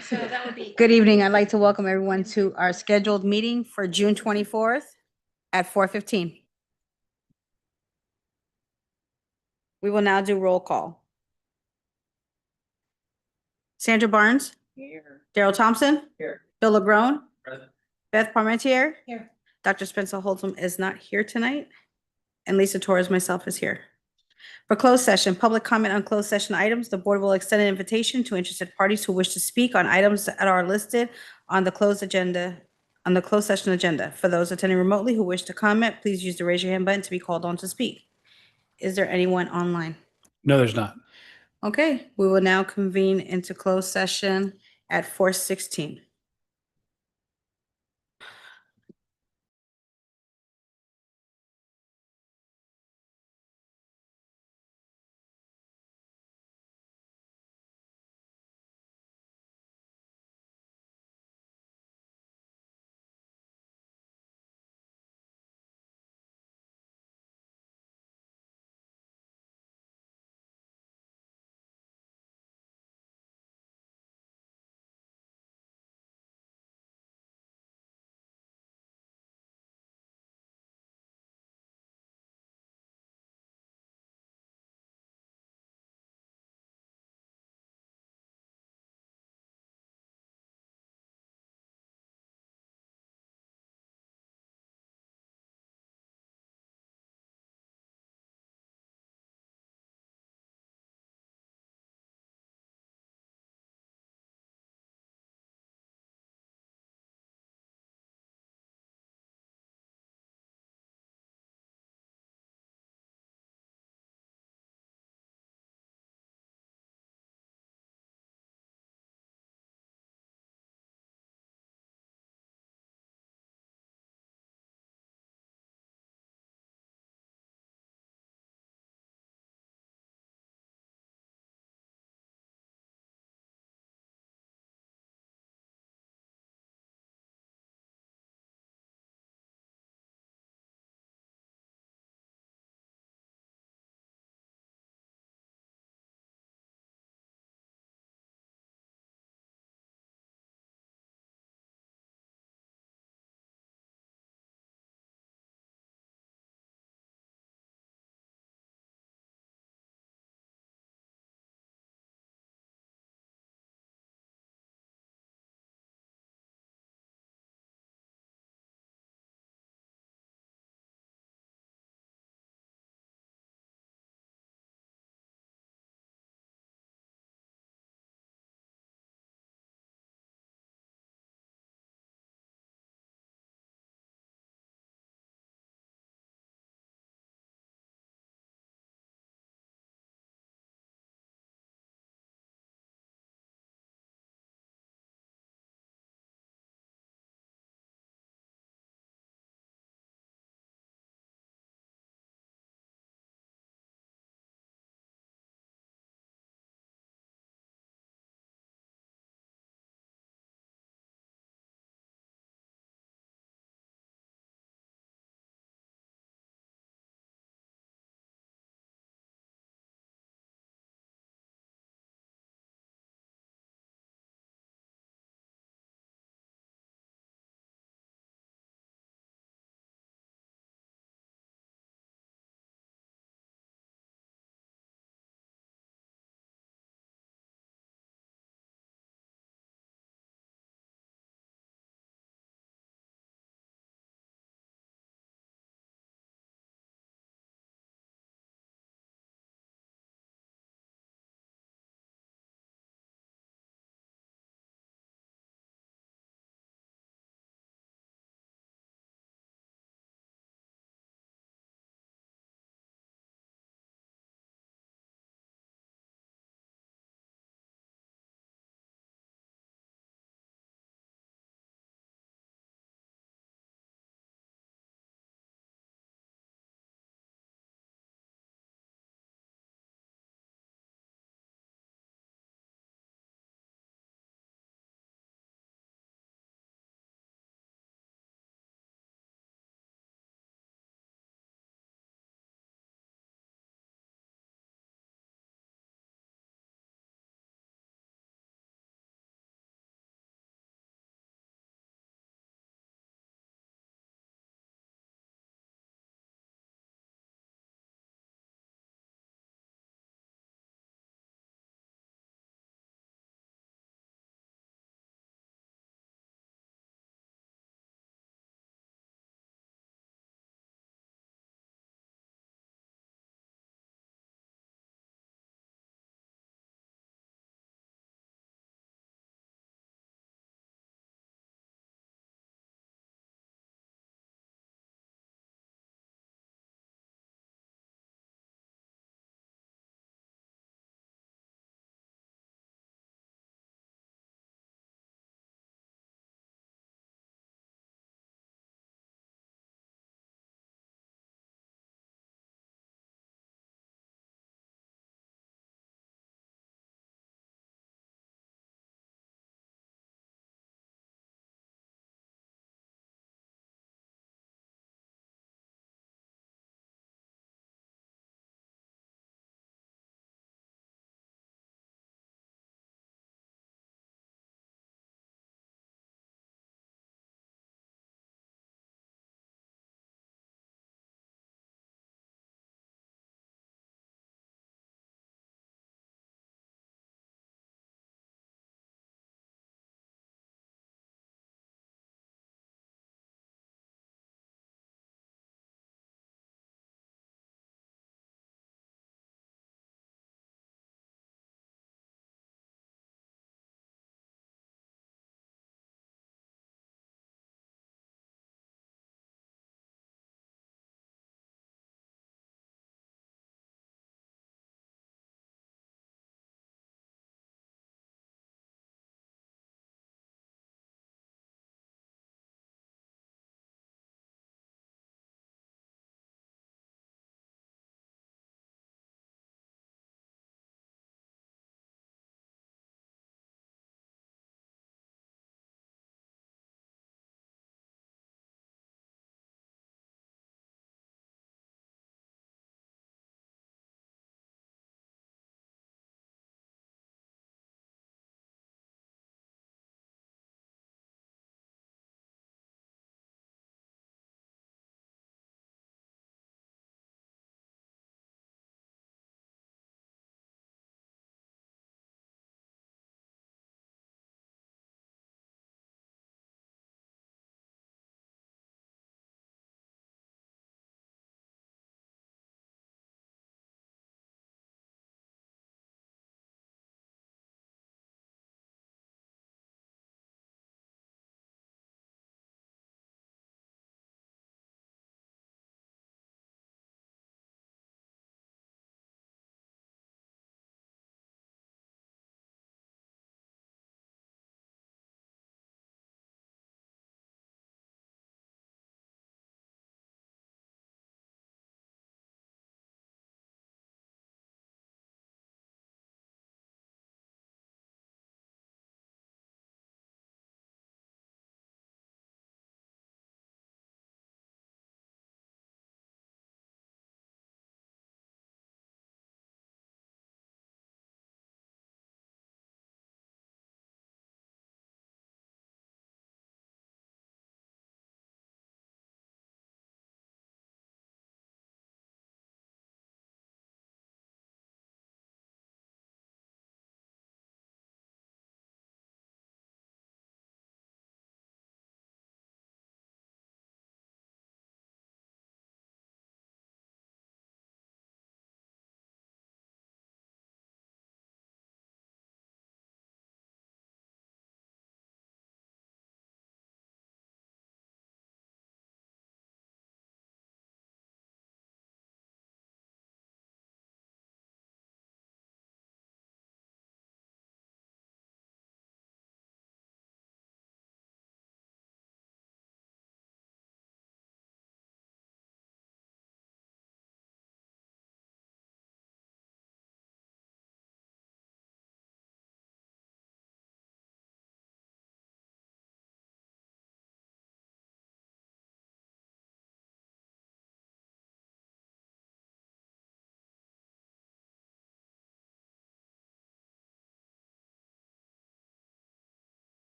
So that would be. Good evening. I'd like to welcome everyone to our scheduled meeting for June 24th at 4:15. We will now do roll call. Sandra Barnes, Here. Daryl Thompson, Here. Bill LaGrone, Present. Beth Parmentier, Here. Dr. Spencer Holtzman is not here tonight, and Lisa Torres, myself, is here. For closed session, public comment on closed session items, the board will extend an invitation to interested parties who wish to speak on items that are listed on the closed session agenda. For those attending remotely who wish to comment, please use the raise your hand button to be called on to speak. Is there anyone online? No, there's not. Okay, we will now convene into closed session at 4:16.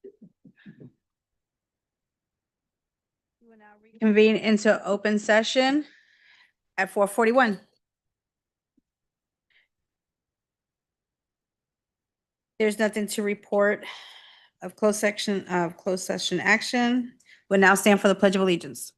We will now reconvene into open session at 4:41. There's nothing to report of closed session action. Will now stand for the Pledge of Allegiance.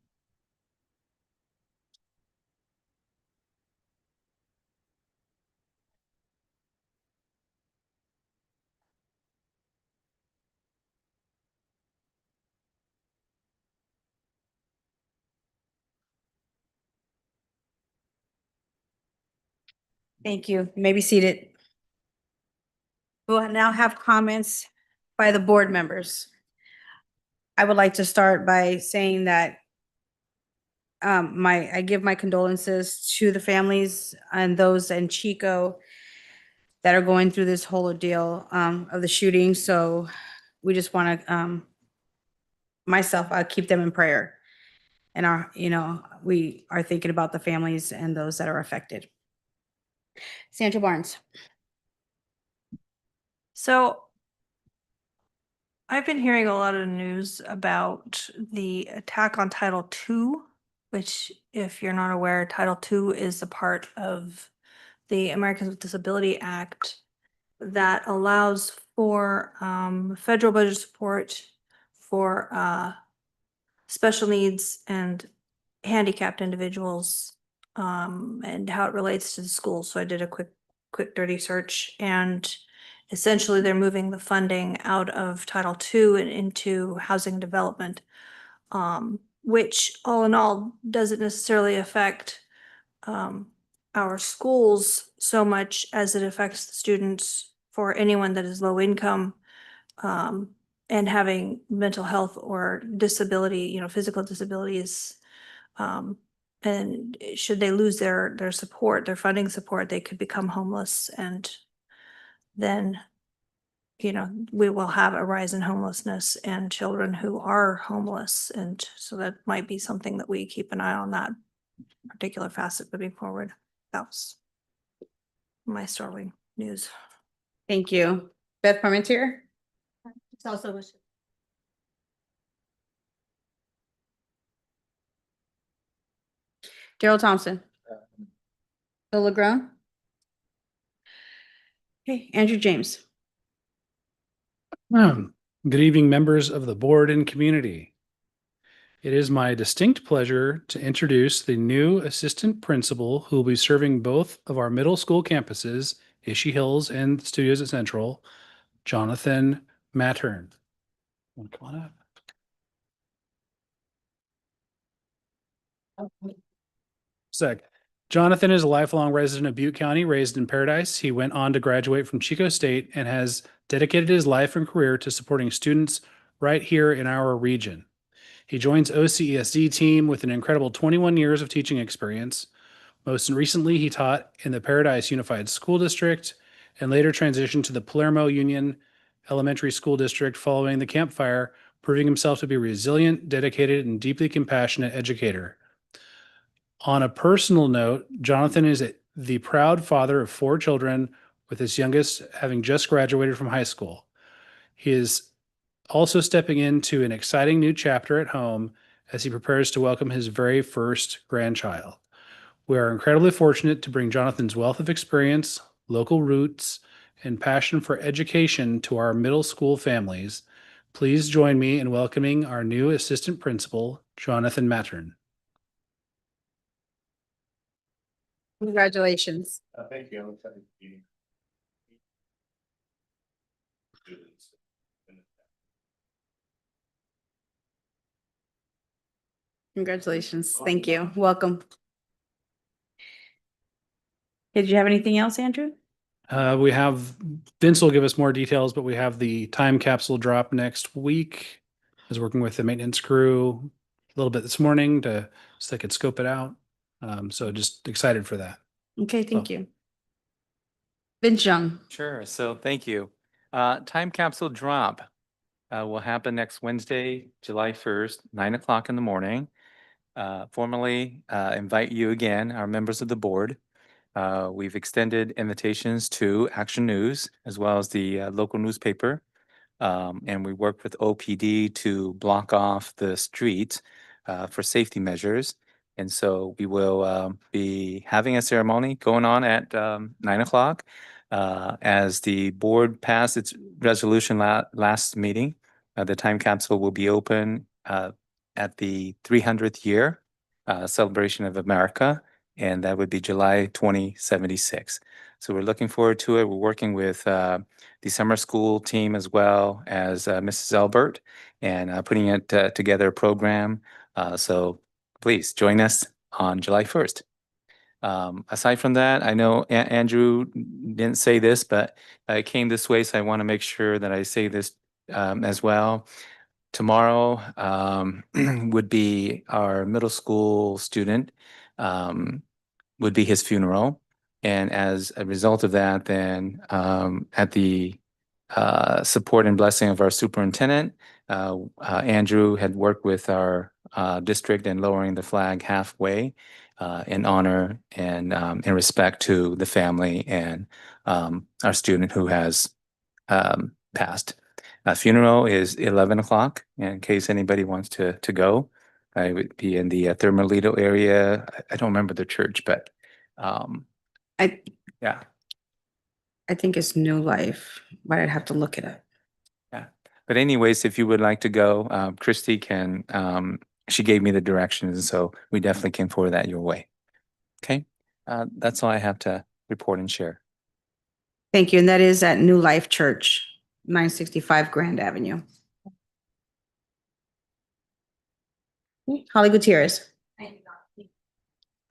Thank you. You may be seated. We'll now have comments by the board members. I would like to start by saying that I give my condolences to the families and those in Chico that are going through this whole ordeal of the shooting. So we just want to I keep them in prayer. And we are thinking about the families and those that are affected. Sandra Barnes. So I've been hearing a lot of news about the attack on Title II, which, if you're not aware, Title II is a part of the Americans with Disability Act that allows for federal budget support for special needs and handicapped individuals, and how it relates to the schools. So I did a quick dirty search, and essentially they're moving the funding out of Title II and into housing development, which all in all doesn't necessarily affect our schools so much as it affects the students for anyone that is low income, and having mental health or disability, physical disabilities. And should they lose their support, their funding support, they could become homeless, and then, we will have a rise in homelessness and children who are homeless. And so that might be something that we keep an eye on, that particular facet moving forward. That was my Starling news. Thank you. Beth Parmentier. It's also Gerald Thompson. Bill LeGrone. Okay, Andrew James. Good evening, members of the board and community. It is my distinct pleasure to introduce the new assistant principal who will be serving both of our middle school campuses, Ishii Hills and Studios at Central, Jonathan Mattern. Want to come on up? Jonathan is a lifelong resident of Butte County, raised in Paradise. He went on to graduate from Chico State and has dedicated his life and career to supporting students right here in our region. He joins OCESD team with an incredible 21 years of teaching experience. Most recently, he taught in the Paradise Unified School District and later transitioned to the Palermo Union Elementary School District following the Camp Fire, proving himself to be a resilient, dedicated, and deeply compassionate educator. On a personal note, Jonathan is the proud father of 4 children, with his youngest having just graduated from high school. He is also stepping into an exciting new chapter at home as he prepares to welcome his very first grandchild. We are incredibly fortunate to bring Jonathan's wealth of experience, local roots, and passion for education to our middle school families. Please join me in welcoming our new assistant principal, Jonathan Mattern. Congratulations. Thank you. I'm excited to be Congratulations. Thank you. Welcome. Did you have anything else, Andrew? We have Vince will give us more details, but we have the time capsule drop next week. I was working with the maintenance crew a little bit this morning so they could scope it out. So just excited for that. Okay, thank you. Vince Young. Sure. So thank you. Time capsule drop will happen next Wednesday, July 1st, 9 o'clock in the morning. Formally invite you again, our members of the board. We've extended invitations to Action News as well as the local newspaper And we worked with OPD to block off the streets for safety measures. And so we will be having a ceremony going on at 9 o'clock. As the board passed its resolution last meeting, the time capsule will be open at the 300th year celebration of America, and that would be July 2076. So we're looking forward to it. We're working with the summer school team as well as Mrs. Elbert and putting it together a program. So please join us on July 1st. Aside from that, I know Andrew didn't say this, but I came this way, so I want to make sure that I say this as well. Tomorrow would be our middle school student, would be his funeral. And as a result of that, then at the support and blessing of our superintendent, Andrew had worked with our district in lowering the flag halfway in honor and in respect to the family and our student who has passed. Funeral is 11 o'clock, in case anybody wants to go. I would be in the Thermalito area. I don't remember the church, but I, yeah, I think it's New Life, but I'd have to look it up. yeah. But anyways, if you would like to go, Christy can, she gave me the directions, and so we definitely can forward that your way. Okay, that's all I have to report and share. Thank you. And that is at New Life Church, 965 Grand Avenue. Holly Gutierrez.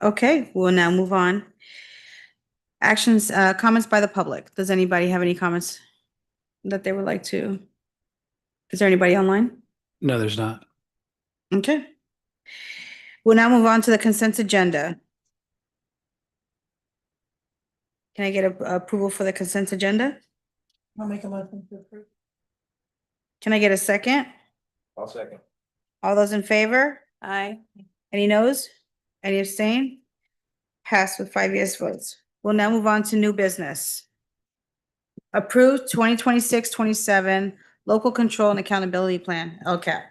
Okay, we'll now move on. Actions, comments by the public. Does anybody have any comments that they would like to? Is there anybody online? No, there's not. Okay. We'll now move on to the consent agenda. Can I get approval for the consent agenda? I'll make a motion to approve. Can I get a second? I'll second. All those in favor? Aye. Any noes? Any abstain? Passed with 5 yes votes. We'll now move on to new business. Approved 2026-27 Local Control and Accountability Plan, LCAP.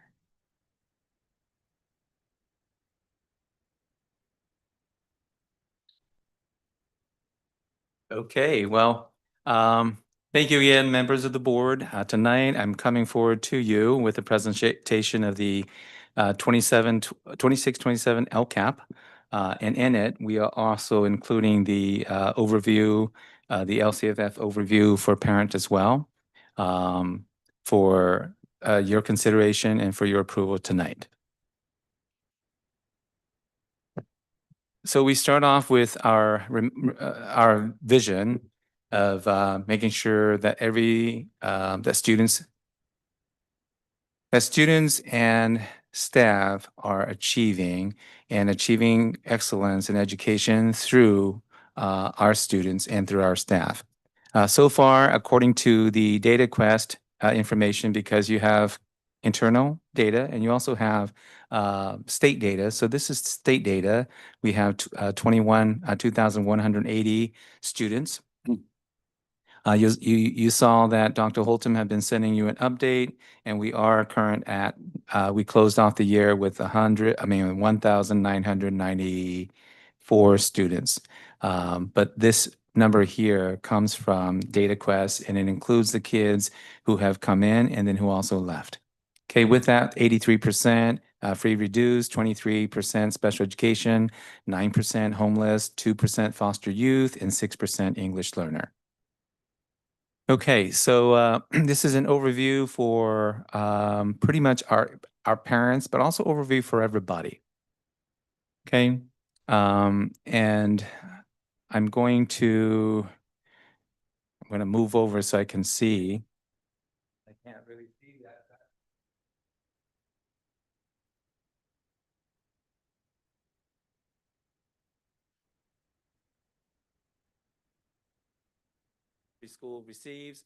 Okay, well, thank you again, members of the board. Tonight, I'm coming forward to you with a presentation of the 26-27 LCAP. And in it, we are also including the overview, the LCFF overview for parent as well, for your consideration and for your approval tonight. So we start off with our vision of making sure that that students and staff are achieving excellence in education through our students and through our staff. So far, according to the Data Quest information, because you have internal data and you also have state data. So this is state data. We have 2,180 students. You saw that Dr. Holtum had been sending you an update, and we are current at, we closed off the year with 1,994 students. But this number here comes from DataQuest, and it includes the kids who have come in and then who also left. Okay, with that, 83% free reduced, 23% special education, 9% homeless, 2% foster youth, and 6% English learner. Okay, so this is an overview for pretty much our parents, but also overview for everybody. Okay, and I'm going to move over so I can see. I can't really see that. School receives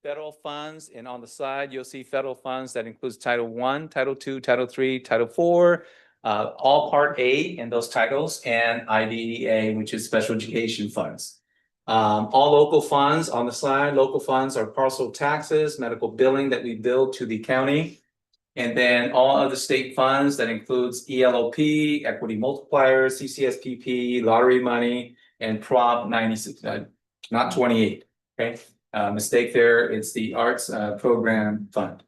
federal funds, and on the side you'll see federal funds that includes Title I, Title II, Title III, Title IV, all Part A in those titles, and IDEA, which is special education funds. All local funds on the slide, local funds are parcel taxes, medical billing that we bill to the county. And then all other state funds, that includes ELOP, equity multiplier, CCSPP, lottery money, and Prop 96, not 28, okay? Mistake there, it's the Arts Program Fund.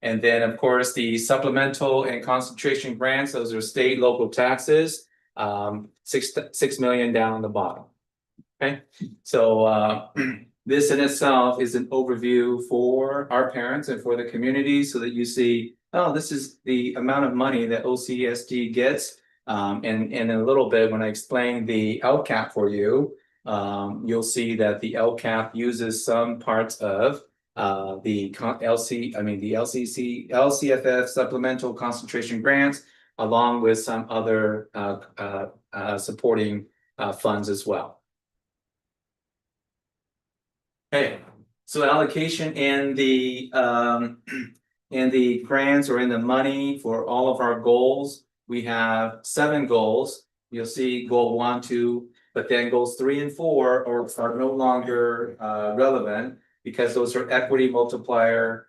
And then, of course, the supplemental and concentration grants, those are state, local taxes, 6 million down on the bottom. Okay, so this in itself is an overview for our parents and for the community so that you see, oh, this is the amount of money that OCESD gets. And in a little bit, when I explain the LCAP for you, you'll see that the LCAP uses some parts of the LCFF supplemental concentration grants, along with some other supporting funds as well. Okay, so allocation in the grants or in the money for all of our goals, we have 7 goals. You'll see goal 1, 2, but then goals 3 and 4 are no longer relevant because those are equity multiplier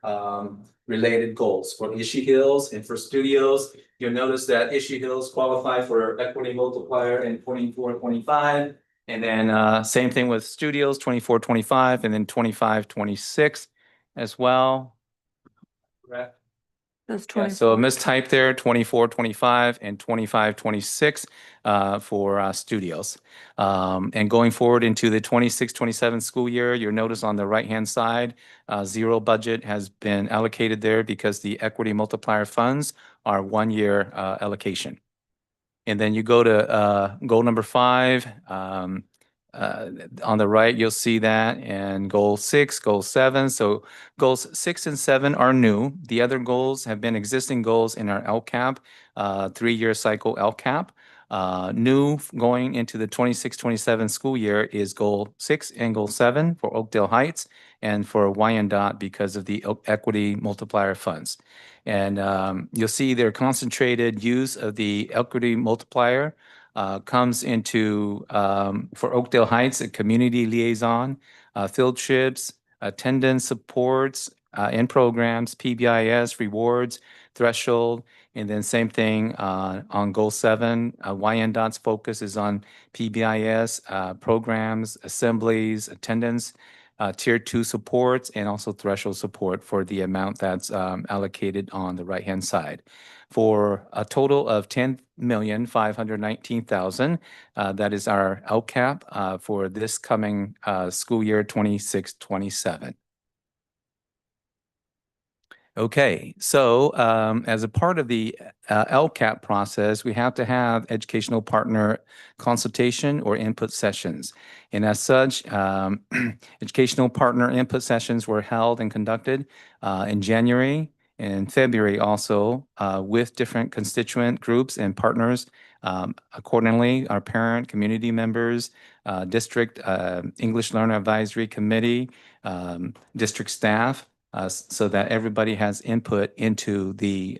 related goals for Ishii Hills and for studios. You'll notice that Ishii Hills qualify for equity multiplier in 24, 25. And then same thing with studios, 24, 25, and then 25, 26 as well. Correct. That's Yeah, so a 24. mistype there, 24, 25, and 25, 26 for studios. And going forward into the 26, 27 school year, you'll notice on the right-hand side, 0 budget has been allocated there because the equity multiplier funds are 1-year allocation. And then you go to goal number 5. On the right, you'll see that, and goal 6, goal 7. So goals 6 and 7 are new. The other goals have been existing goals in our LCAP, 3-year cycle LCAP. New going into the 26-27 school year is goal 6 and goal 7 for Oakdale Heights and for Wyandotte because of the equity multiplier funds. And you'll see their concentrated use of the equity multiplier comes into, for Oakdale Heights, a community liaison, field trips, attendance supports in programs, PBIS, rewards, threshold, and then same thing on goal 7. Wyandotte's focus is on PBIS, programs, assemblies, attendance, tier 2 supports, and also threshold support for the amount that's allocated on the right-hand side. For a total of 10,519,000, that is our LCAP for this coming school year 26-27. Okay, so as a part of the LCAP process, we have to have educational partner consultation or input sessions. And as such, educational partner input sessions were held and conducted in January and February also with different constituent groups and partners. Accordingly, our parent community members, district English Learner Advisory Committee, district staff, so that everybody has input into the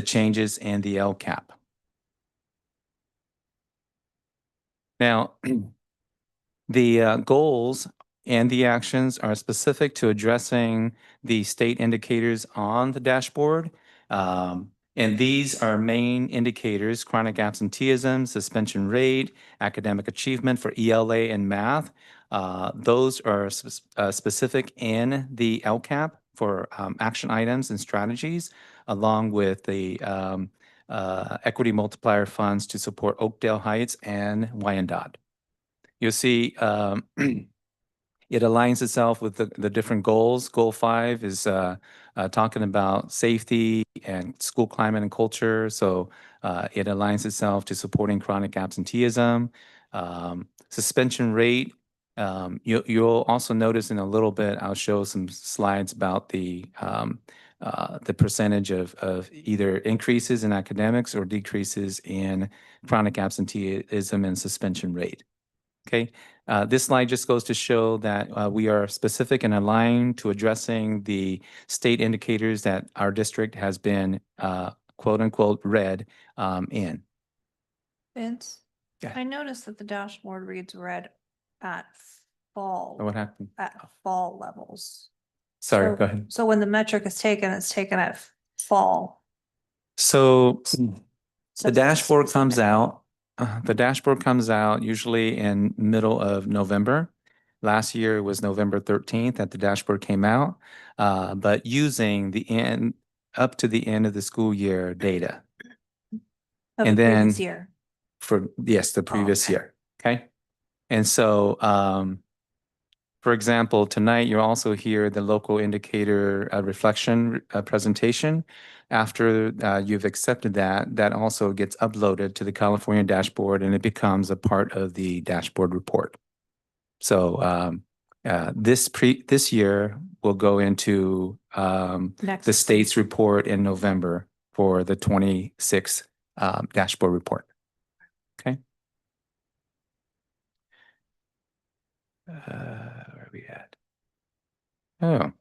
changes in the LCAP. Now, the goals and the actions are specific to addressing the state indicators on the dashboard. And these are main indicators: chronic absenteeism, suspension rate, academic achievement for ELA and math. Those are specific in the LCAP for action items and strategies, along with the equity multiplier funds to support Oakdale Heights and Wyandotte. You'll see it aligns itself with the different goals. Goal 5 is talking about safety and school climate and culture. So it aligns itself to supporting chronic absenteeism. Suspension rate, you'll also notice in a little bit, I'll show some slides about the percentage of either increases in academics or decreases in chronic absenteeism and suspension rate. Okay, this slide just goes to show that we are specific and aligned to addressing the state indicators that our district has been quote unquote red in. Vince, Yeah. I noticed that the dashboard reads red at fall, What happened? at fall levels. Sorry, So- go ahead. So when the metric is taken, it's taken at fall. So the That's dashboard comes specific. out, the dashboard comes out usually in middle of November. Last year it was November 13th that the dashboard came out, but using the end, up to the end of the school year data Of and the previous then- year. for, yes, the previous okay. year. Okay. And so, for example, tonight you'll also hear the local indicator reflection presentation. After you've accepted that, that also gets uploaded to the California dashboard and it becomes a part of the dashboard report. So this year will go into Next. the state's report in November for the 26 dashboard report. Okay. Where are we at? Oh,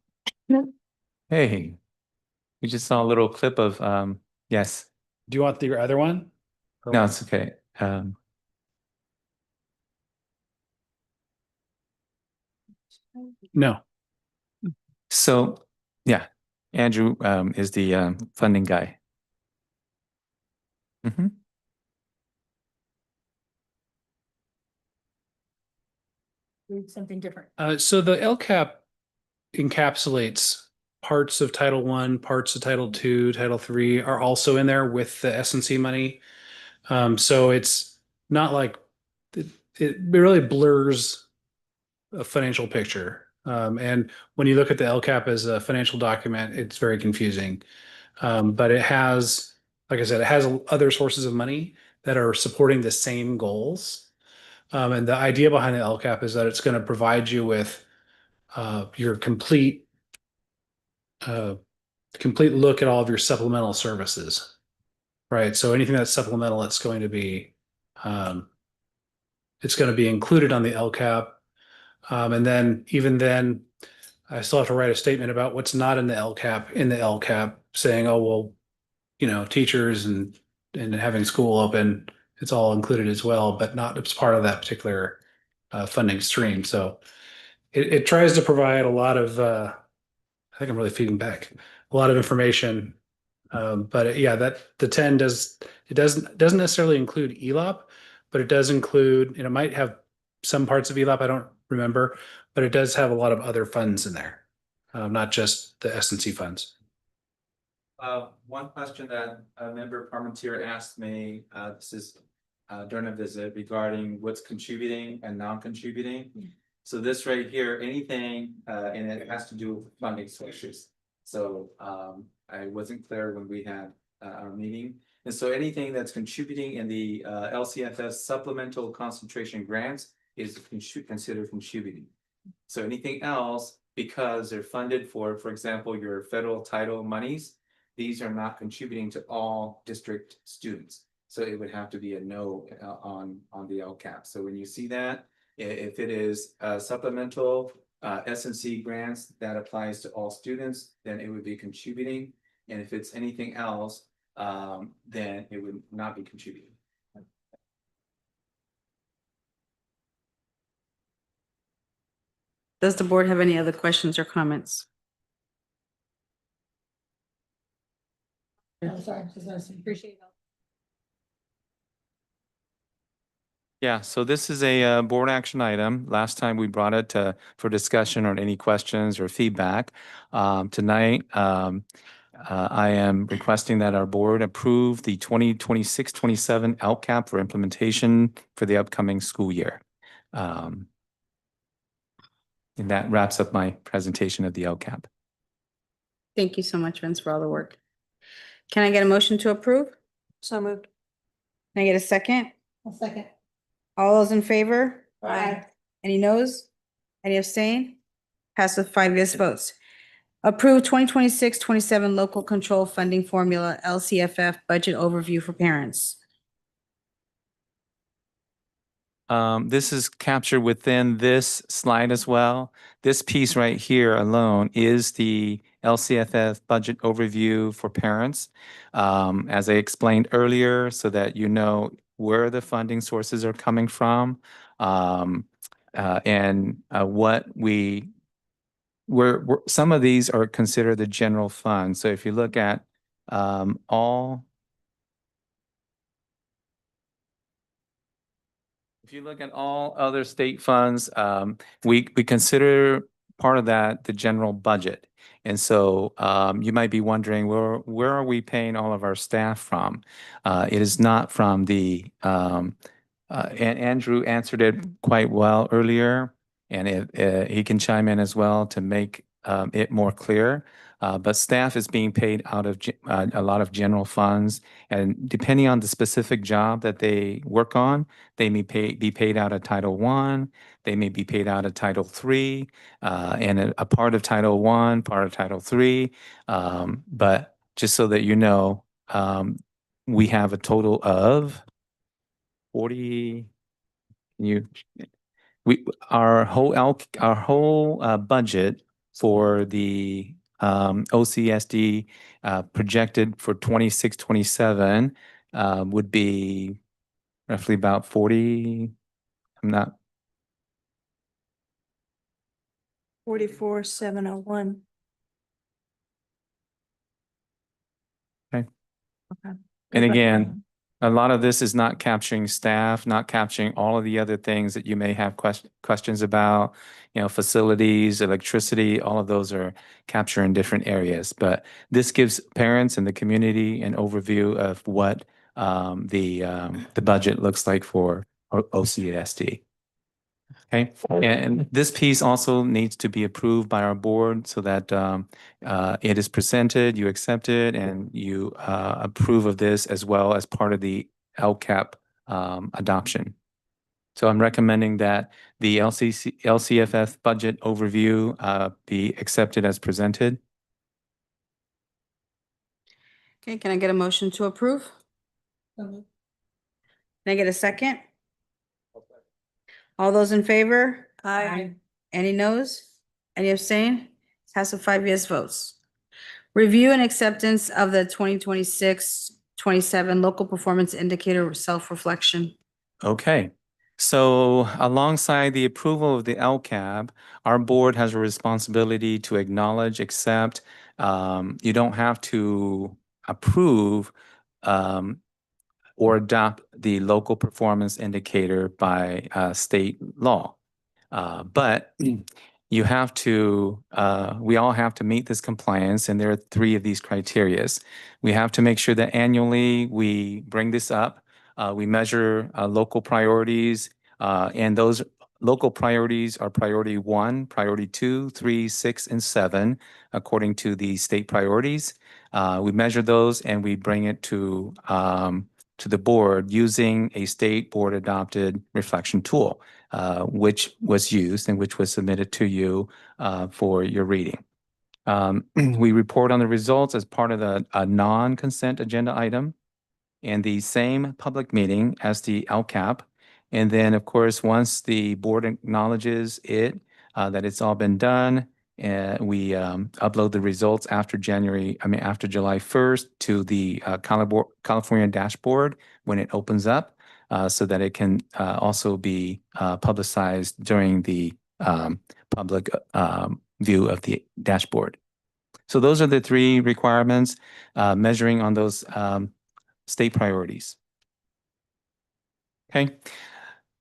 hey, we just saw a little clip of, yes, Do you want the other one? Or no, what? it's okay. No. So, yeah, Andrew, is the, funding guy. Mhm. Something different. So the LCAP encapsulates parts of Title I, parts of Title II, Title III are also in there with the S&C money. So it's not like it really blurs a financial picture. And when you look at the LCAP as a financial document, it's very confusing. But it has, like I said, it has other sources of money that are supporting the same goals. And the idea behind the LCAP is that it's going to provide you with your complete look at all of your supplemental services, right? So anything that's supplemental, um, it's going to be included on the LCAP. And then even then, I still have to write a statement about what's not in the LCAP saying, oh, well, you know, teachers and having school open, it's all included as well, but not as part of that particular funding stream. So it tries to provide a lot of, I think I'm really feeding back, a lot of information. But yeah, that the 10 doesn't necessarily include ELOP, but it does include, and it might have some parts of ELOP, I don't remember, but it does have a lot of other funds in there, not just the S&C funds. One question that a member Parmentier asked me, this is during a visit regarding what's contributing and non-contributing. So this right here, anything, and it has to do with funding sources. So I wasn't clear when we had our meeting. And so anything that's contributing in the LCFS supplemental concentration grants is considered contributing. So anything else, because they're funded for example, your federal title monies, these are not contributing to all district students. So it would have to be a no on the LCAP. So when you see that, if it is supplemental S&C grants that applies to all students, then it would be contributing. And if it's anything else, then it would not be contributing. Does the board have any other questions or comments? I'm sorry, appreciate that. Yeah, so this is a board action item. Last time we brought it for discussion or any questions or feedback. Tonight, I am requesting that our board approve the 2026-27 LCAP for implementation for the upcoming school year. And that wraps up my presentation of the LCAP. Thank you so much, Vince, for all the work. Can I get a motion to approve? So moved. Can I get a second? A second. All those in favor? Aye. Any noes? Any abstain? Pass with 5 yes votes. Approve 2026-27 local control funding formula LCFF budget overview for parents. This is captured within this slide as well. This piece right here alone is the LCFF budget overview for parents. As I explained earlier, so that you know where the funding sources are coming from. what some of these are considered the general fund. So if you look at all If you look at all other state funds, we consider part of that the general budget. And so you might be wondering, where are we paying all of our staff from? It is not from and Andrew answered it quite well earlier, and he can chime in as well to make it more clear. But staff is being paid out of a lot of general funds, and depending on the specific job that they work on, they may be paid out of Title I, they may be paid out of Title III, and a part of Title I, part of Title III. But just so that you know, we have a total of 40, you, our whole budget for the OCSD projected for 26, 27 would be roughly about 40. I'm not 44,701. okay. Okay. And again, a lot of this is not capturing staff, not capturing all of the other things that you may have questions about, facilities, electricity, all of those are captured in different areas. But this gives parents and the community an overview of what the budget looks like for OCSD. Okay, and this piece also needs to be approved by our board so that it is presented, you accept it, and you approve of this as well as part of the LCAP adoption. So I'm recommending that the LCFF budget overview be accepted as presented. Okay, can I get a motion to approve? Can I get a second? All those in favor? Aye. Any noes? Any abstain? Pass with 5 yes votes. Review and acceptance of the 2026-27 local performance indicator self-reflection. Okay, so alongside the approval of the LCAB, our board has a responsibility to acknowledge, accept. You don't have to approve or adopt the local performance indicator by state law. But you have to, we all have to meet this compliance, and there are 3 of these criterias. We have to make sure that annually we bring this up. We measure local priorities, and those local priorities are priority 1, priority 2, 3, 6, and 7, according to the state priorities. We measure those and we bring it to the board using a state board adopted reflection tool, which was used and which was submitted to you for your reading. We report on the results as part of a non-consent agenda item in the same public meeting as the LCAP. And then, of course, once the board acknowledges it, that it's all been done, we upload the results after July 1st to the California dashboard when it opens up, so that it can also be publicized during the public view of the dashboard. So those are the 3 requirements, measuring on those state priorities. Okay.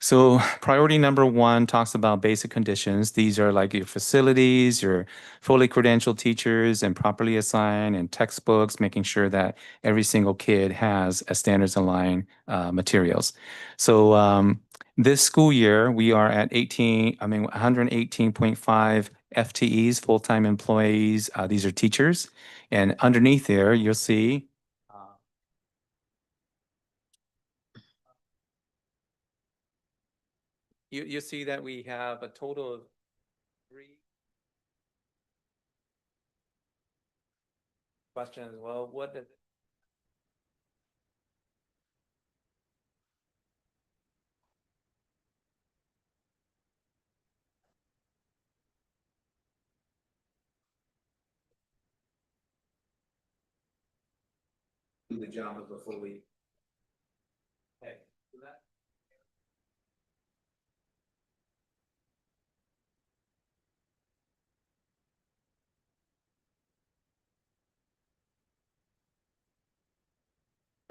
So priority number 1 talks about basic conditions. These are like your facilities, your fully credentialed teachers and properly assigned, and textbooks, making sure that every single kid has a standards aligned materials. So this school year, we are at 118.5 FTEs, full-time employees. These are teachers. And underneath there, you'll see you see that we have a total of 3 questions. Well, what did do the job of a fully okay. So that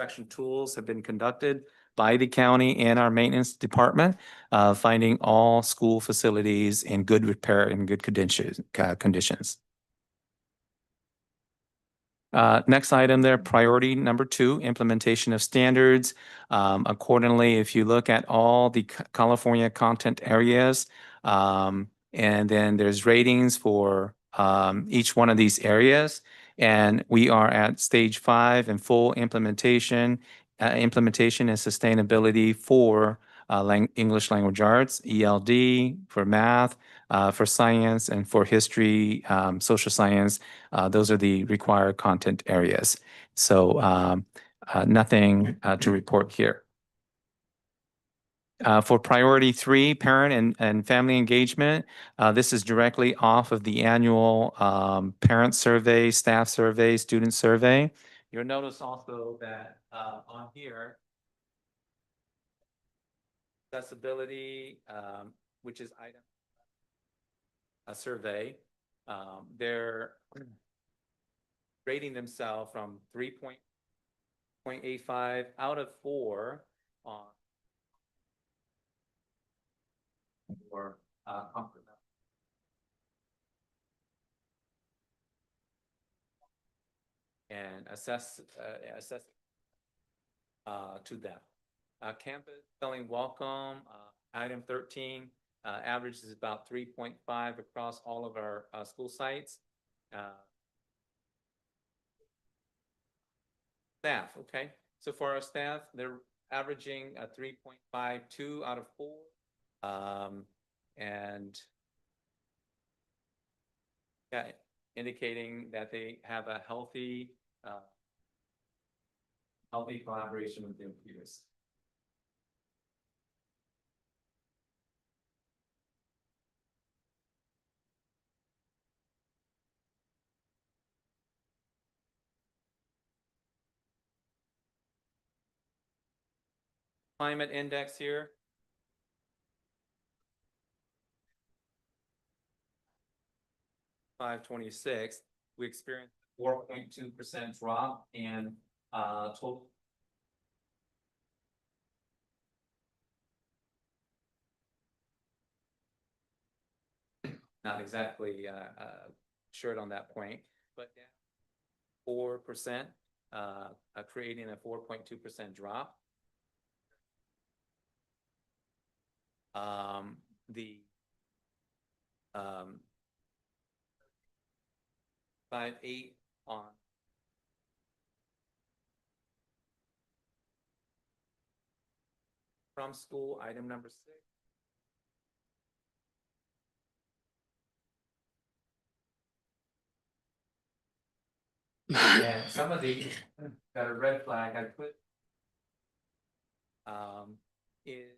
inspection tools have been conducted by the county and our maintenance department, finding all school facilities in good repair and good conditions. Next item there, priority number 2, implementation of standards. Accordingly, if you look at all the California content areas, and then there's ratings for each one of these areas, and we are at stage 5 and full implementation and sustainability for English language arts, ELD, for math, for science, and for history, social science. Those are the required content areas. So nothing to report here. For priority 3, parent and family engagement, this is directly off of the annual parent survey, staff survey, student survey. You'll notice also that on here, accessibility, which is item a survey, they're rating themselves from 3.85 out of 4 on for comfort level. And assess to them. Campus spelling welcome, item 13, average is about 3.5 across all of our school sites. Staff, okay. So for our staff, they're averaging a 3.52 out of 4. And yeah, indicating that they have a healthy collaboration with their peers. Climate index here. $526, we experienced 4.2% drop in total. Not exactly sure on that point, but 4%, creating a 4.2% drop. The 5.8 on from school, item number 6. And some of these got a red flag I put is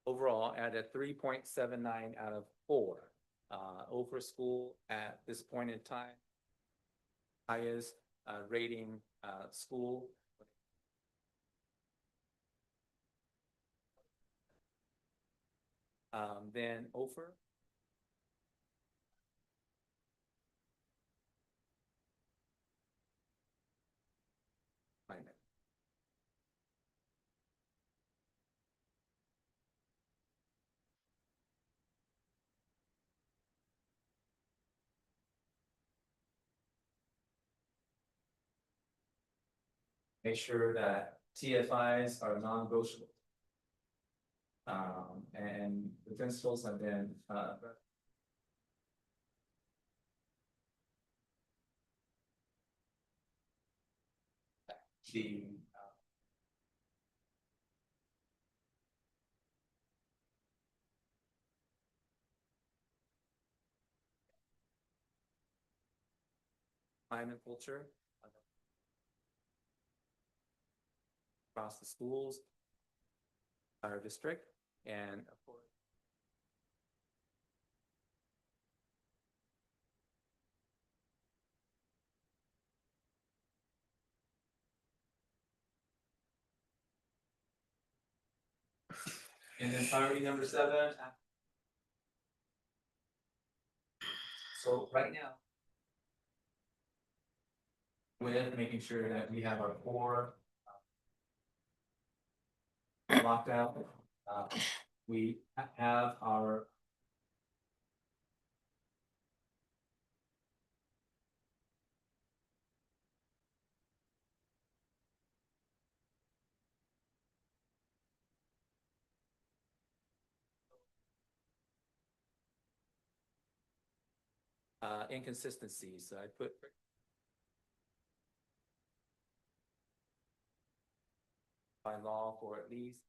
overall at a 3.79 out of 4. Over school at this point in time, highest rating school. Then over. Make sure that TFIs are non-negotiable. And the principals have been the climate culture across the schools, our district, and of course, and then priority number 7. So right now, with making sure that we have our core locked out. We have our inconsistencies. So I put by law for at least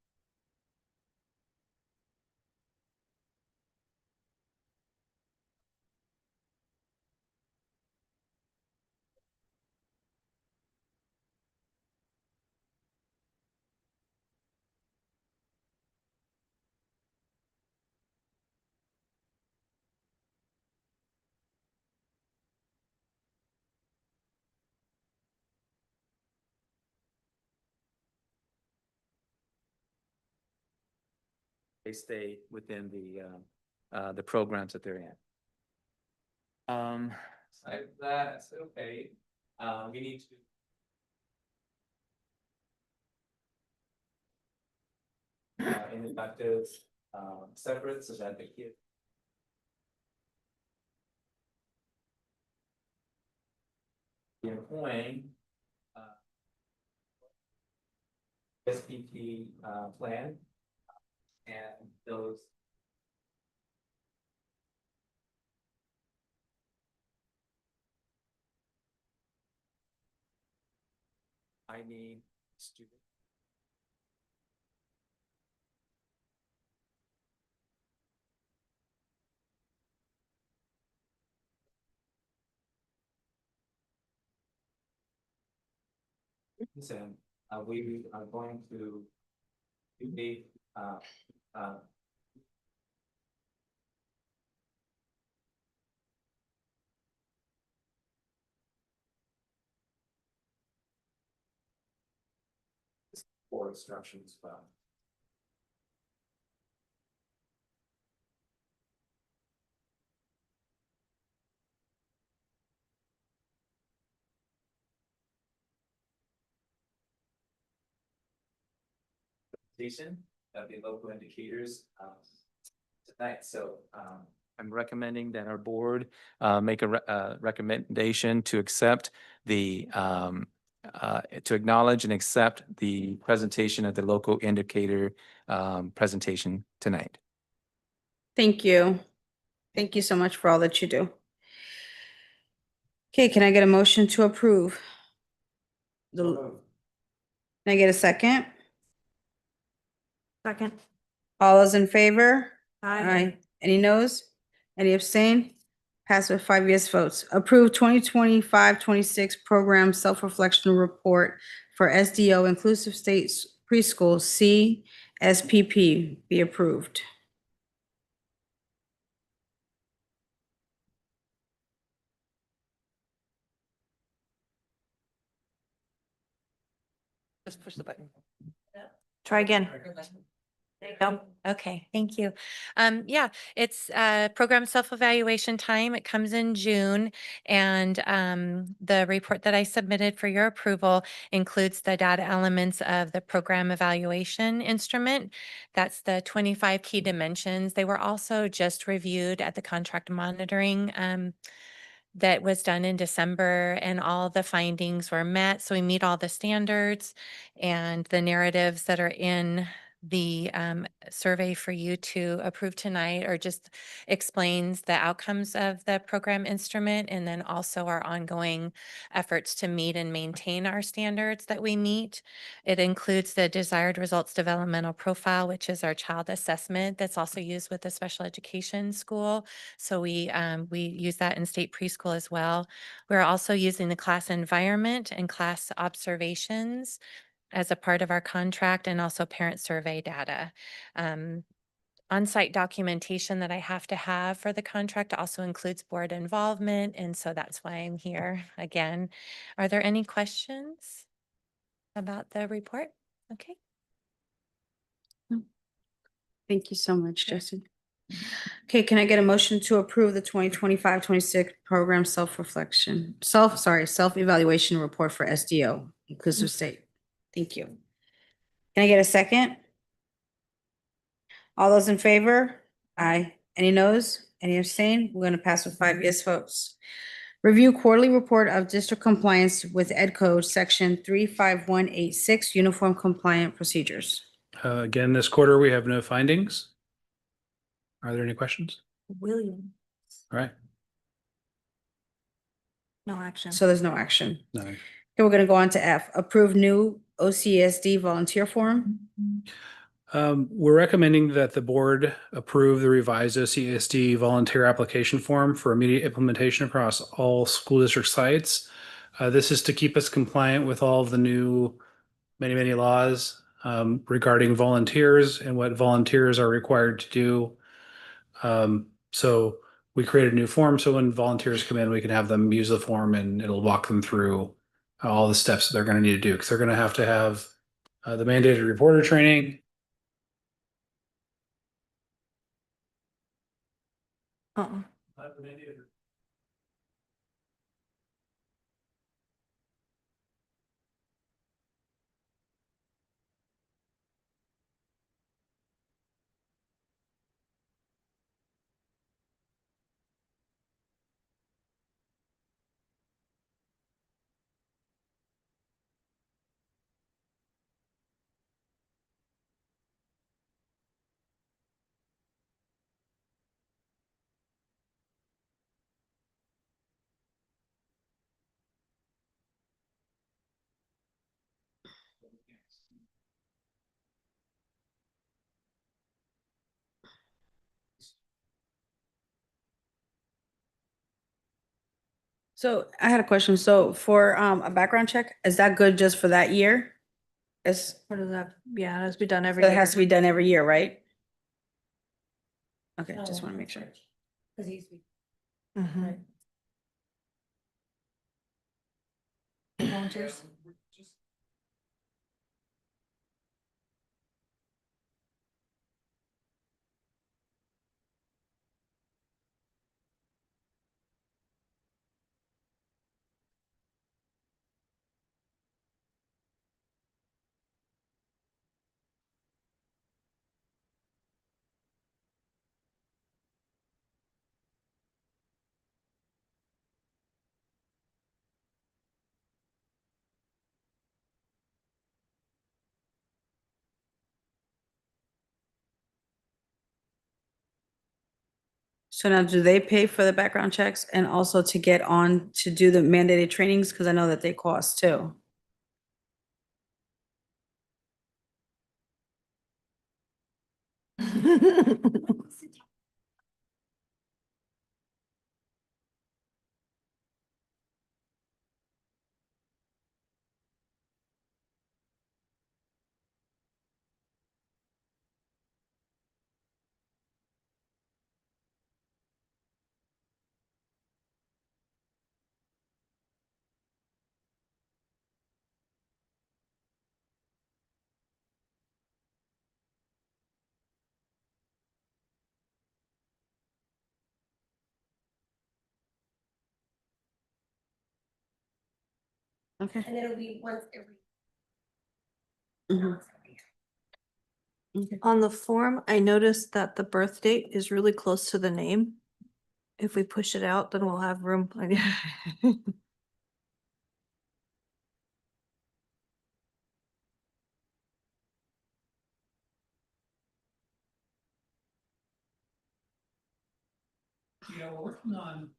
they stay within the programs that they're in. So that's okay. We need to. Ineffective, separate so that the kid. The employing. SPP, plan. And those. I need student. Listen, we are going to do a, for instructions, but. Of the local indicators tonight. So I'm recommending that our board make a recommendation to accept the to acknowledge and accept the presentation of the local indicator presentation tonight. Thank you. Thank you so much for all that you do. Okay, can I get a motion to approve? Can I get a second? Second. All those in favor? Aye. Any noes? Any abstain? Pass with 5 yes votes. Approve 2025-26 program self-reflection report for SDO Inclusive States Preschool CSPP be approved. Just push the button. Try again. There you go. Okay, thank you. Yeah, it's program self-evaluation time. It comes in June. And the report that I submitted for your approval includes the data elements of the program evaluation instrument. That's the 25 key dimensions. They were also just reviewed at the contract monitoring that was done in December, and all the findings were met. So we meet all the standards, and the narratives that are in the survey for you to approve tonight or just explains the outcomes of the program instrument, and then also our ongoing efforts to meet and maintain our standards that we meet. It includes the desired results developmental profile, which is our child assessment that's also used with the special education school. So we use that in state preschool as well. We're also using the class environment and class observations as a part of our contract, and also parent survey data. On-site documentation that I have to have for the contract also includes board involvement, and so that's why I'm here again. Are there any questions about the report? Okay. Thank you so much, Sure. Jessie. Okay, can I get a motion to approve the 2025-26 program self-evaluation report for SDO, inclusive state? Thank you. Can I get a second? All those in favor? Aye. Any noes? Any abstain? We're going to pass with 5 yes votes. Review quarterly report of district compliance with Ed Code, Section 35186, Uniform Compliant Procedures. Again, this quarter, we have no findings. Are there any questions? William, All right. no action. So there's no action. No. Okay, we're going to go on to F, approve new OCSD volunteer form. We're recommending that the board approve the revised OCSD volunteer application form for immediate implementation across all school district sites. This is to keep us compliant with all of the new many laws regarding volunteers and what volunteers are required to do. So we created a new form, so when volunteers come in, we can have them use the form and it'll walk them through all the steps that they're going to need to do, because they're going to have the mandated reporter training. Uh-uh. So I had a question. So for a background check, is that good just for that year? It's, What does that, yeah, it has to be done every so year. it has to be done every year, right? Okay, just want to make sure. Mhm. Volunteers? So now do they pay for the background checks and also to get on to do the mandated trainings? Because I know that they cost too. Okay. And it'll be once every. Mhm. Okay. On the form, I noticed that the birth date is really close to the name. If we push it out, then we'll have room. Yeah, we're working on.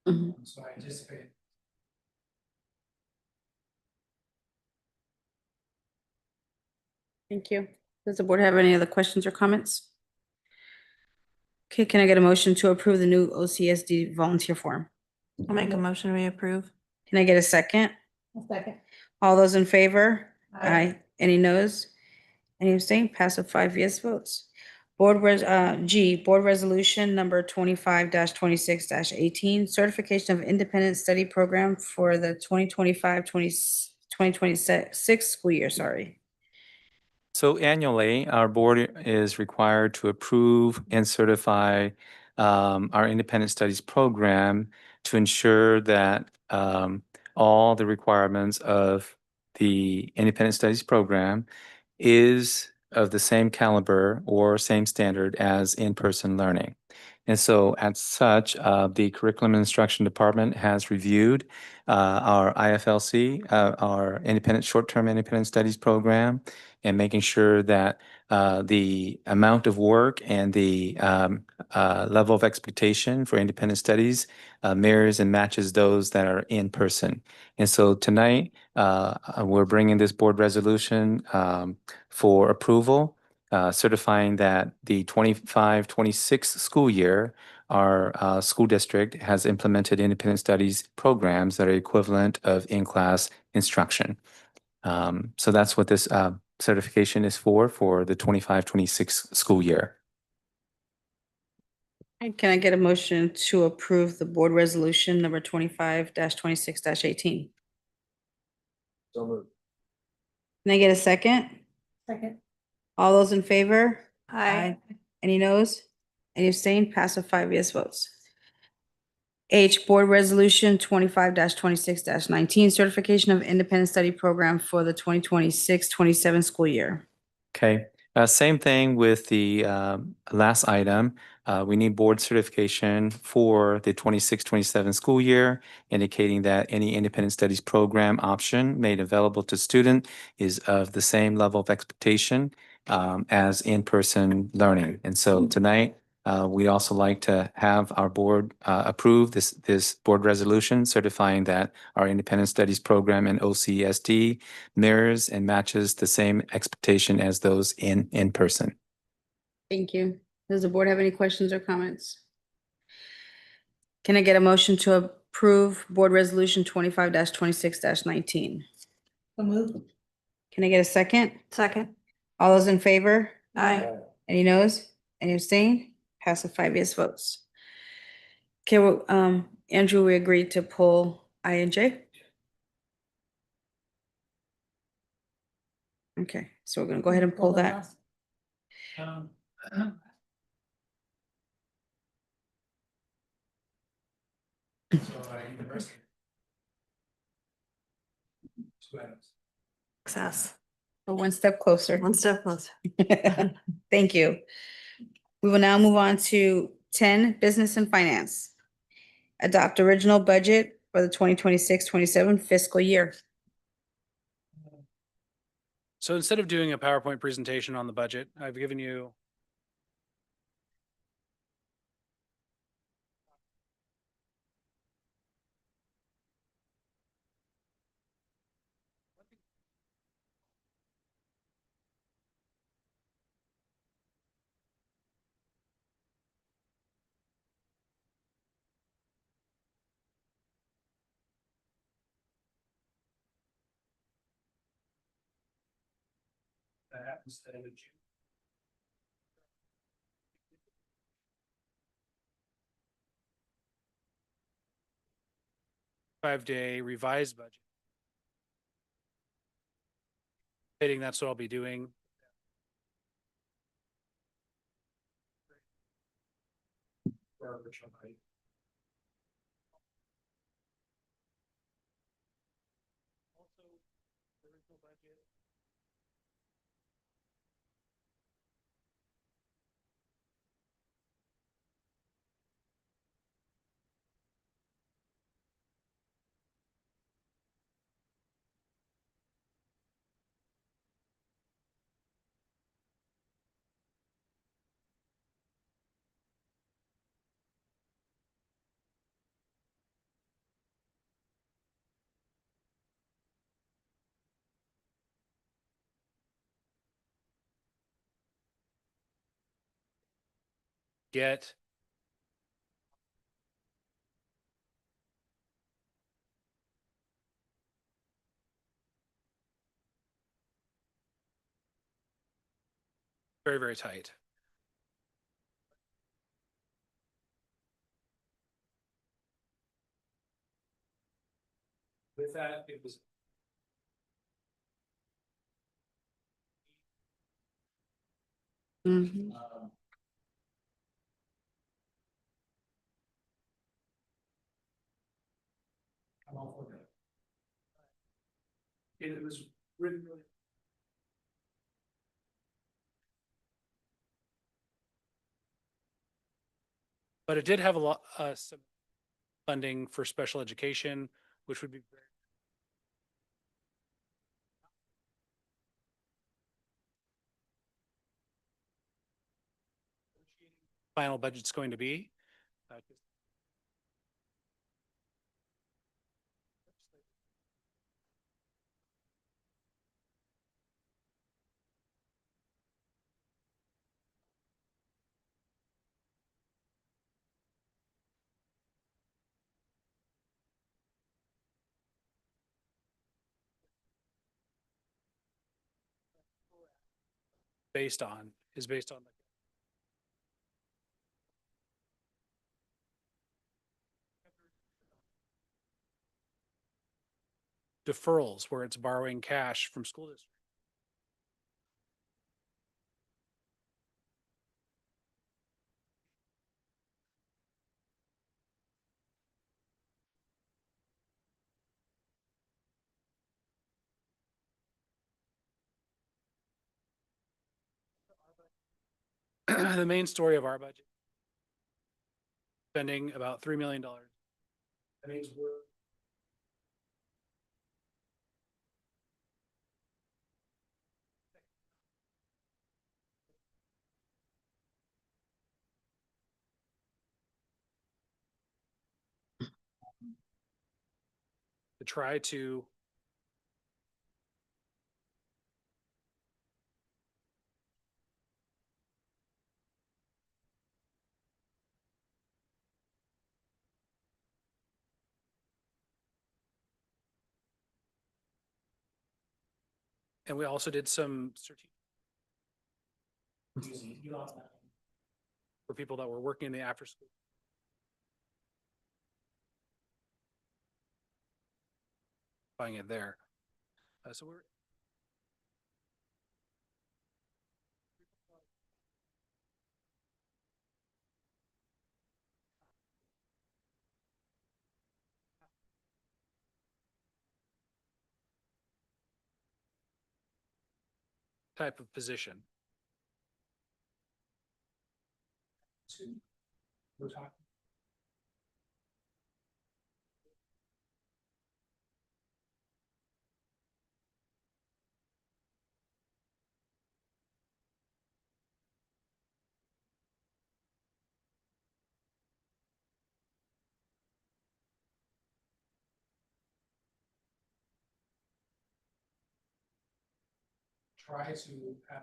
Mhm. So I anticipate. Thank you. Does the board have any other questions or comments? Okay, can I get a motion to approve the new OCSD volunteer form? I'll make a motion we approve. Can I get a second? Second. All those in favor? Aye. Any noes? Any abstain? Pass with 5 yes votes. Board Resolution number 25-26-18, certification of independent study program for the 2026 school year, sorry. So annually, our board is required to approve and certify our independent studies program to ensure that all the requirements of the independent studies program is of the same caliber or same standard as in-person learning. And so as such, the Curriculum and Instruction Department has reviewed our IFLC, our Independent Short-Term Independent Studies program, and making sure that the amount of work and the level of expectation for independent studies mirrors and matches those that are in person. And so tonight, we're bringing this board resolution for approval, certifying that the 25-26 school year, our school district has implemented independent studies programs that are equivalent of in-class instruction. So that's what this certification is for the 25-26 school year. Can I get a motion to approve the board resolution number 25-26-18? So moved. Can I get a second? Second. All those in favor? Aye. Any noes? Any abstain? Pass with 5 yes votes. H, Board Resolution 25-26-19, certification of independent study program for the 2026-27 school year. Okay, same thing with the last item. We need board certification for the 26-27 school year, indicating that any independent studies program option made available to student is of the same level of expectation as in-person learning. And so tonight, we also like to have our board approve this board resolution certifying that our independent studies program in OCESD mirrors and matches the same expectation as those in person. Thank you. Does the board have any questions or comments? Can I get a motion to approve Board Resolution 25-26-19? So moved. Can I get a second? Second. All those in favor? Aye. Any noes? Any abstain? Pass with 5 yes votes. Okay, well, Andrew, we agreed to pull I and J. Okay, so we're gonna go ahead and pull that. Um, Success. We're one step closer. One step closer. Thank you. We will now move on to 10, Business and Finance. Adopt original budget for the 2026-27 fiscal year. So instead of doing a PowerPoint presentation on the budget, I've given you that instead of June. 5-day revised budget. That's what I'll be doing. For our original budget. Also, the original budget. get very, very tight. With that, it was Mhm. I'm all for that. It was really, really. But it did have a lot, some funding for special education, which would be final budget's going to be. Is based on deferrals where it's borrowing cash from school districts. The main story of our budget, spending about $3 million. That means we're to try to and we also did some strategic for people that were working in the after school. Buying it there. So we're type of position. We're talking. Try to have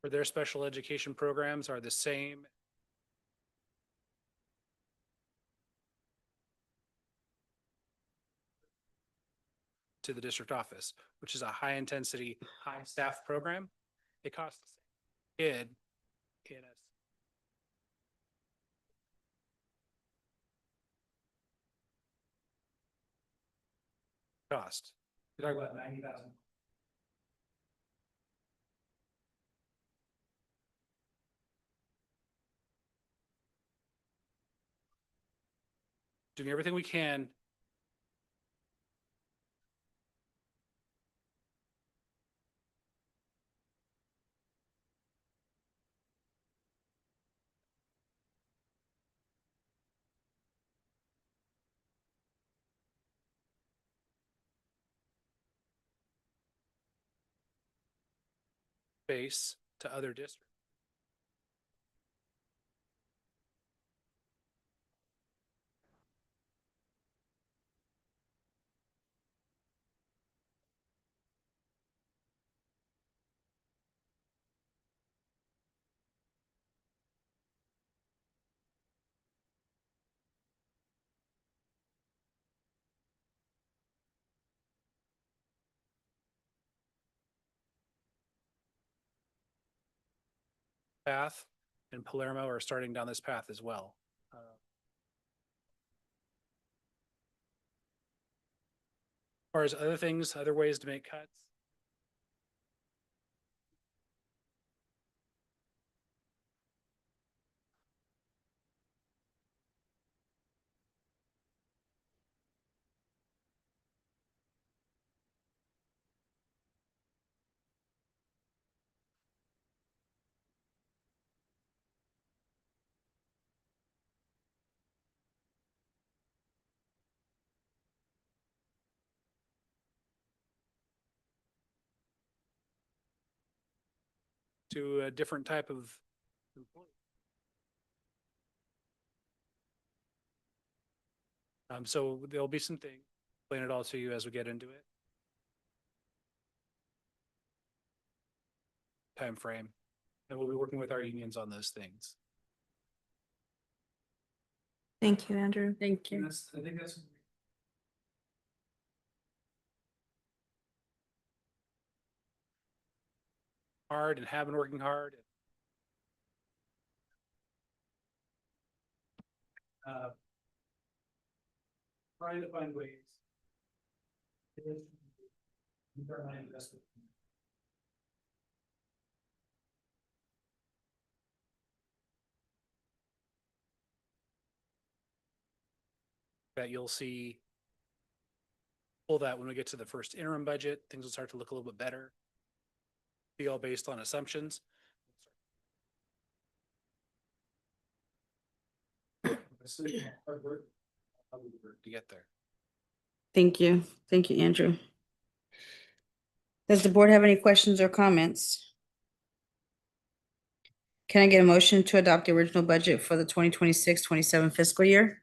for their special education programs are the same to the district office, which is a high intensity, high staff program. It costs the same kid in a cost. You're talking about 90,000. doing everything we can. Space to other districts. Path and Palermo are starting down this path as well. As far as other things, other ways to make cuts. To a different type of employee. So there'll be some things, explain it all to you as we get into it. Time frame, and we'll be working with our unions on those things. Thank you, Andrew. Thank And you. I think that's hard and have been working hard. Trying to find ways. That you'll see pull that when we get to the first interim budget, things will start to look a little bit better. Be all based on assumptions. To get there. Thank you. Thank you, Andrew. Does the board have any questions or comments? Can I get a motion to adopt the original budget for the 2026-27 fiscal year?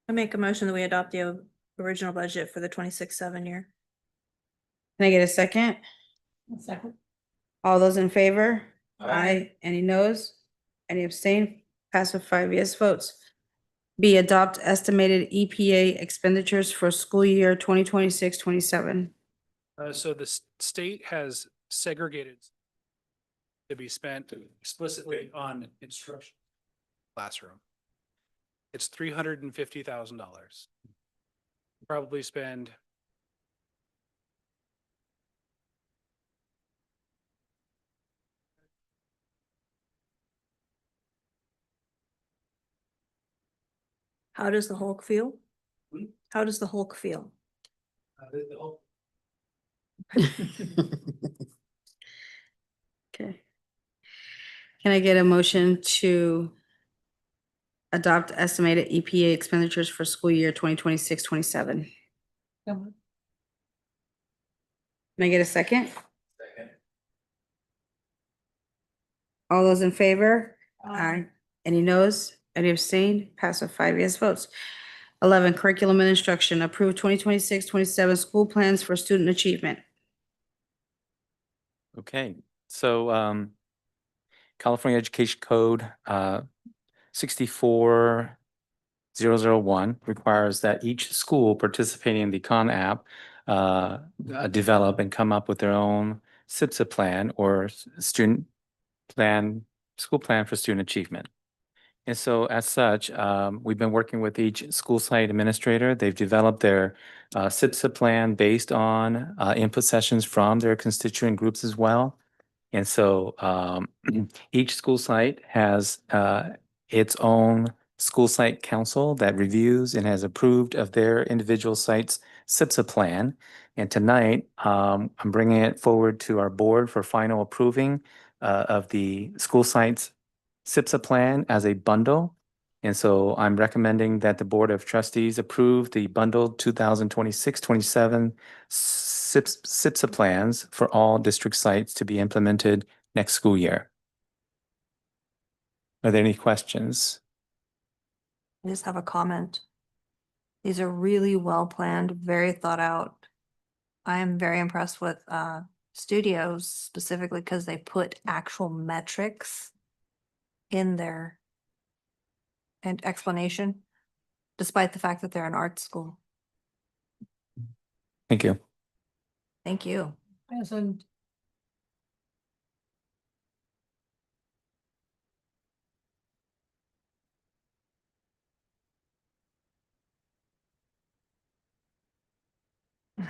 I make a motion that we adopt the original budget for the 26-7 year. Can I get a second? Second. All those in favor? Aye. Any noes? Any abstain? Pass with 5 yes votes. B, adopt estimated EPA expenditures for school year 2026-27. So the state has segregated to be spent explicitly on instruction classroom. It's $350,000. Probably spend How does the Hulk feel? Hmm? How does the Hulk feel? the whole Okay. Can I get a motion to adopt estimated EPA expenditures for school year 2026-27? Can I get a second? Second. All those in favor? Aye. Any noes? Any abstain? Pass with 5 yes votes. 11, curriculum and instruction, approve 2026-27 school plans for student achievement. Okay, so California Education Code 64001 requires that each school participating in the Khan app develop and come up with their own SIPSA plan or student plan, school plan for student achievement. And so as such, we've been working with each school site administrator. They've developed their SIPSA plan based on input sessions from their constituent groups as well. And so each school site has its own school site council that reviews and has approved of their individual sites' SIPSA plan. And tonight, I'm bringing it forward to our board for final approving of the school sites SIPSA plan as a bundle. And so I'm recommending that the Board of Trustees approve the bundled 2026-27 SIPSA plans for all district sites to be implemented next school year. Are there any questions? I just have a comment. These are really well planned, very thought out. I am very impressed with studios specifically because they put actual metrics in there and explanation, despite the fact that they're an art school. Thank you. Thank you. Present.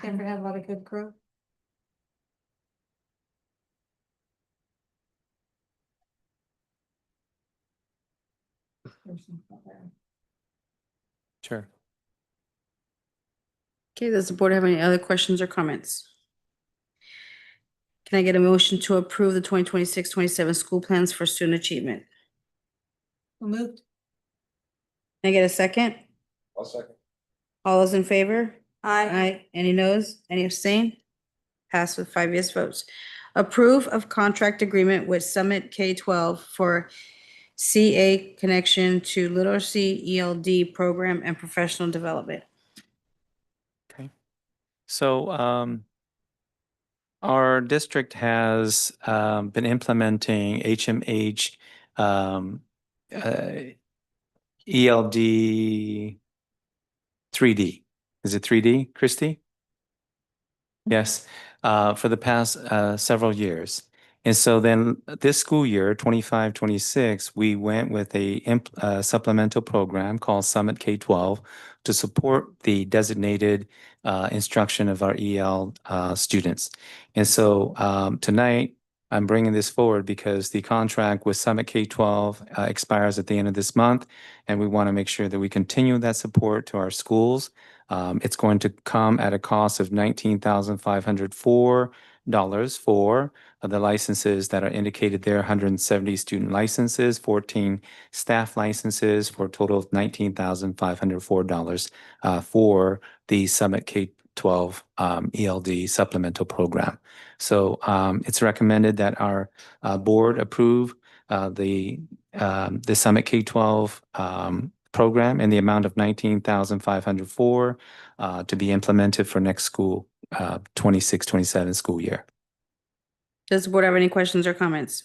Ever had a lot of good crew? Sure. Okay, does the board have any other questions or comments? Can I get a motion to approve the 2026-27 school plans for student achievement? Moved. Can I get a second? I'll second. All those in favor? Aye. Aye. Any noes? Any abstain? Passed with 5 yes votes. Approve of contract agreement with Summit K-12 for CA connection to literacy ELD program and professional development. Okay. So our district has been implementing HMH ELD 3D. Is it 3D, Christy? Yes, for the past several years. And so then this school year, 25-26, we went with a supplemental program called Summit K-12 to support the designated instruction of our EL students. And so tonight, I'm bringing this forward because the contract with Summit K-12 expires at the end of this month, and we want to make sure that we continue that support to our schools. It's going to come at a cost of $19,504 for the licenses that are indicated there, 170 student licenses, 14 staff licenses for a total of $19,504 for the Summit K-12 ELD supplemental program. So it's recommended that our board approve the Summit K-12 program in the amount of $19,504 to be implemented for next school 26-27 school year. Does the board have any questions or comments?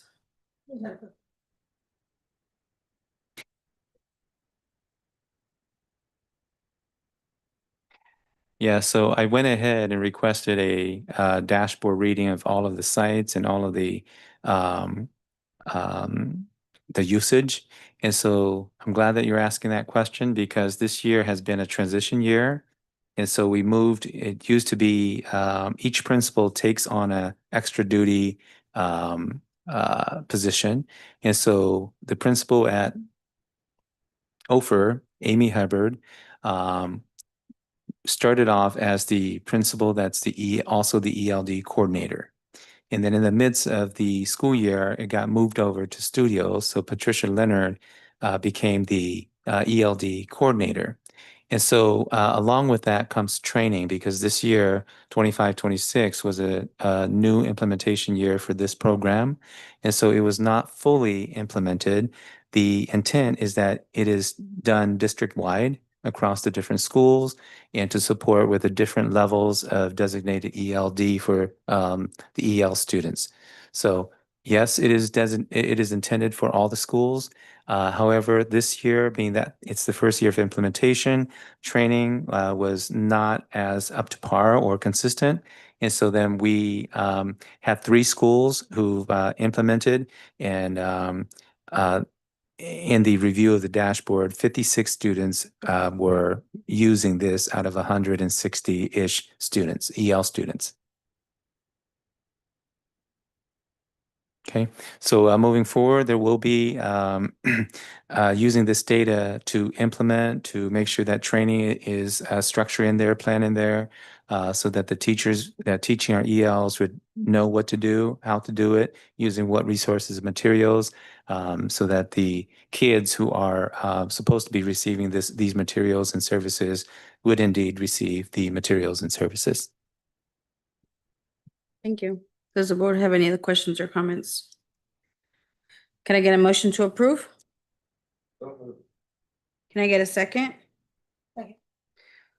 Yeah, so I went ahead and requested a dashboard reading of all of the sites and all of um, the usage. And so I'm glad that you're asking that question because this year has been a transition year. And so we moved, it used to be each principal takes on a extra duty position. And so the principal at Ophir, Amy Hubbard, started off as the principal that's also the ELD coordinator. And then in the midst of the school year, it got moved over to studios. So Patricia Leonard became the ELD coordinator. And so along with that comes training because this year, 25-26 was a new implementation year for this program. And so it was not fully implemented. The intent is that it is done district-wide across the different schools and to support with the different levels of designated ELD for the EL students. So yes, it is intended for all the schools. However, this year, being that it's the first year of implementation, training was not as up to par or consistent. And so then we had 3 schools who've implemented and in the review of the dashboard, 56 students were using this out of 160-ish students, EL students. Okay, so moving forward, there will be using this data to implement, to make sure that training is structured in there, planned in there, so that the teachers that teaching our ELs would know what to do, how to do it, using what resources and materials, so that the kids who are supposed to be receiving these materials and services would indeed receive the materials and services. Thank you. Does the board have any other questions or comments? Can I get a motion to approve? Can I get a second? Second.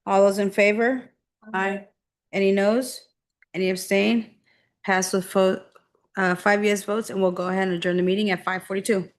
All those in favor? Aye. Any noes? Any abstain? Pass with 5 yes votes, and we'll go ahead and adjourn the meeting at 5:42.